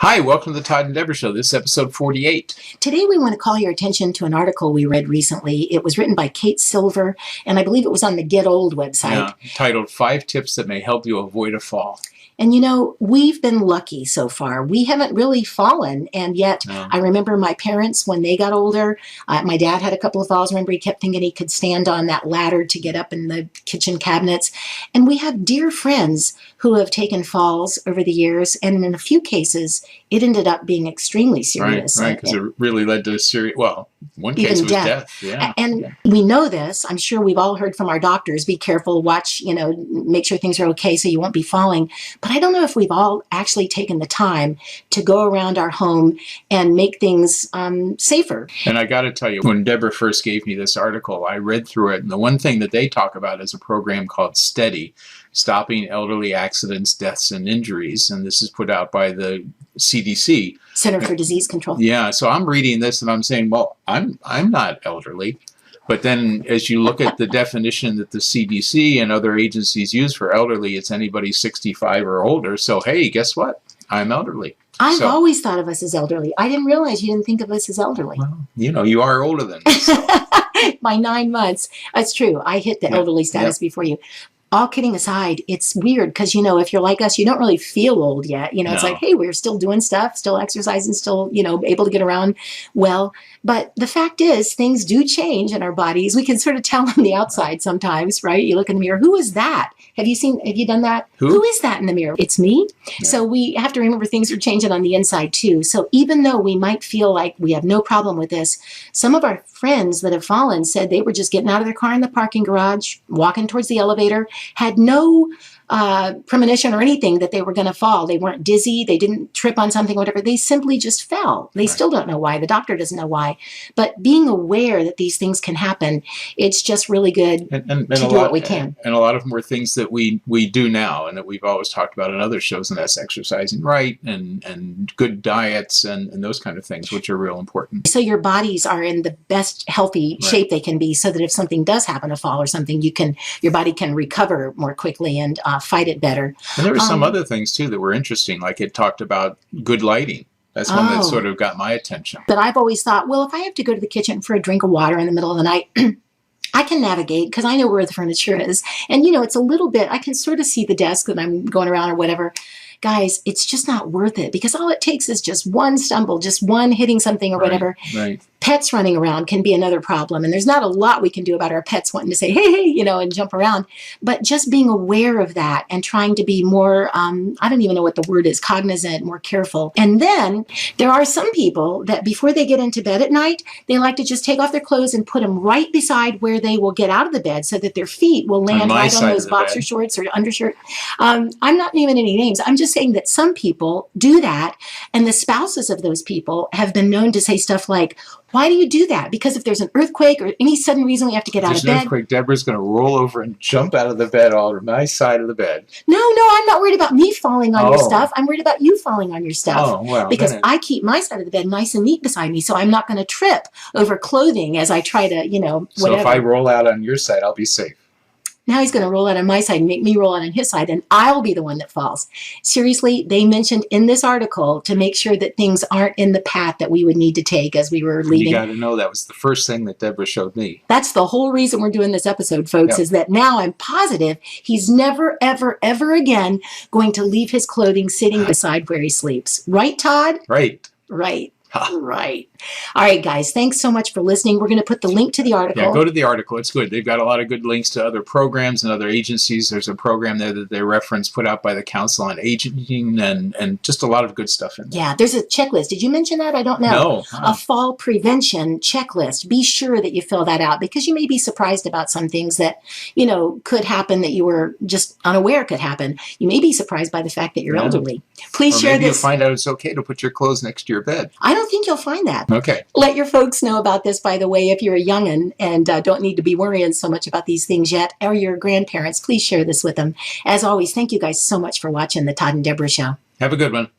Hi, welcome to the Todd and Debra Show. This is episode 48. Today we want to call your attention to an article we read recently. It was written by Kate Silver, and I believe it was on the Get Old website. Titled 5 Tips That May Help You Avoid a Fall. And you know, we've been lucky so far. We haven't really fallen, and yet I remember my parents, when they got older, my dad had a couple of falls. Remember, he kept thinking he could stand on that ladder to get up in the kitchen cabinets. And we have dear friends who have taken falls over the years, and in a few cases, it ended up being extremely serious. Right, because it really led to serious, well, one case was death. Yeah. And we know this. I'm sure we've all heard from our doctors, be careful, watch, make sure things are okay so you won't be falling. But I don't know if we've all actually taken the time to go around our home and make things safer. And I got to tell you, when Debra first gave me this article, I read through it. And the one thing that they talk about is a program called STEADY, Stopping Elderly Accidents, Deaths, and Injuries. And this is put out by the CDC. Center for Disease Control. Yeah. So I'm reading this and I'm saying, well, I'm not elderly. But then as you look at the definition that the CDC and other agencies use for elderly, it's anybody 65 or older. So, hey, guess what? I'm elderly. I've always thought of us as elderly. I didn't realize you didn't think of us as elderly. Well, you are older than me. So. By 9 months. That's true. I hit the elderly status before you. All kidding aside, it's weird because, if you're like us, you don't really feel old yet. It's like, hey, we're still doing stuff, still exercising, still, able to get around well. But the fact is, things do change in our bodies. We can sort of tell on the outside sometimes, right? You look in the mirror. Who is that? Have you done that? Who is that in the mirror? It's me. Yeah. So we have to remember things are changing on the inside too. So even though we might feel like we have no problem with this, some of our friends that have fallen said they were just getting out of their car in the parking garage, walking towards the elevator, had no premonition or anything that they were going to fall. They weren't dizzy. They didn't trip on something, whatever. They simply just fell. They still don't know why. The doctor doesn't know why. But being aware that these things can happen, it's just really good to do what we can. And a lot of them were things that we do now and that we've always talked about in other shows, and that's exercising right and good diets and those kind of things, which are real important. So your bodies are in the best healthy shape they can be, so that if something does happen, a fall or something, your body can recover more quickly and fight it better. And there were some other things too that were interesting, like it talked about good lighting. That's one that sort of got my attention. But I've always thought, well, if I have to go to the kitchen for a drink of water in the middle of the night, I can navigate because I know where the furniture is. And, it's a little bit, I can sort of see the desk that I'm going around or whatever. Guys, it's just not worth it because all it takes is just one stumble, just one hitting something or whatever. Right. Pets running around can be another problem. And there's not a lot we can do about our pets wanting to say, hey, and jump around. But just being aware of that and trying to be more, I don't even know what the word is, cognizant, more careful. And then there are some people that before they get into bed at night, they like to just take off their clothes and put them right beside where they will get out of the bed so that their feet will land right on those boxer shorts or undershirt. I'm not naming any names. I'm just saying that some people do that. And the spouses of those people have been known to say stuff like, why do you do that? Because if there's an earthquake or any sudden reason we have to get out of bed. There's an earthquake, Debra's going to roll over and jump out of the bed on my side of the bed. No, I'm not worried about me falling on your stuff. I'm worried about you falling on your stuff. Because I keep my side of the bed nice and neat beside me, so I'm not going to trip over clothing as I try to, whatever. So if I roll out on your side, I'll be safe. Now he's going to roll out on my side and make me roll out on his side, and I'll be the one that falls. Seriously, they mentioned in this article to make sure that things aren't in the path that we would need to take as we were leaving. You got to know that was the first thing that Debra showed me. That's the whole reason we're doing this episode, folks, is that now I'm positive he's never, ever, ever again going to leave his clothing sitting beside where he sleeps. Right, Todd? Right. Right. Right. All right, guys. Thanks so much for listening. We're going to put the link to the article. Yeah, go to the article. It's good. They've got a lot of good links to other programs and other agencies. There's a program there that they reference put out by the Council on Aging and just a lot of good stuff in there. Yeah, there's a checklist. Did you mention that? I don't know. No. A fall prevention checklist. Be sure that you fill that out because you may be surprised about some things that, could happen that you were just unaware could happen. You may be surprised by the fact that you're elderly. Please share this. Maybe you'll find out it's okay to put your clothes next to your bed. I don't think you'll find that. Okay. Let your folks know about this, by the way, if you're a young'un and don't need to be worrying so much about these things yet, or your grandparents, please share this with them. As always, thank you guys so much for watching the Todd and Debra Show. Have a good one.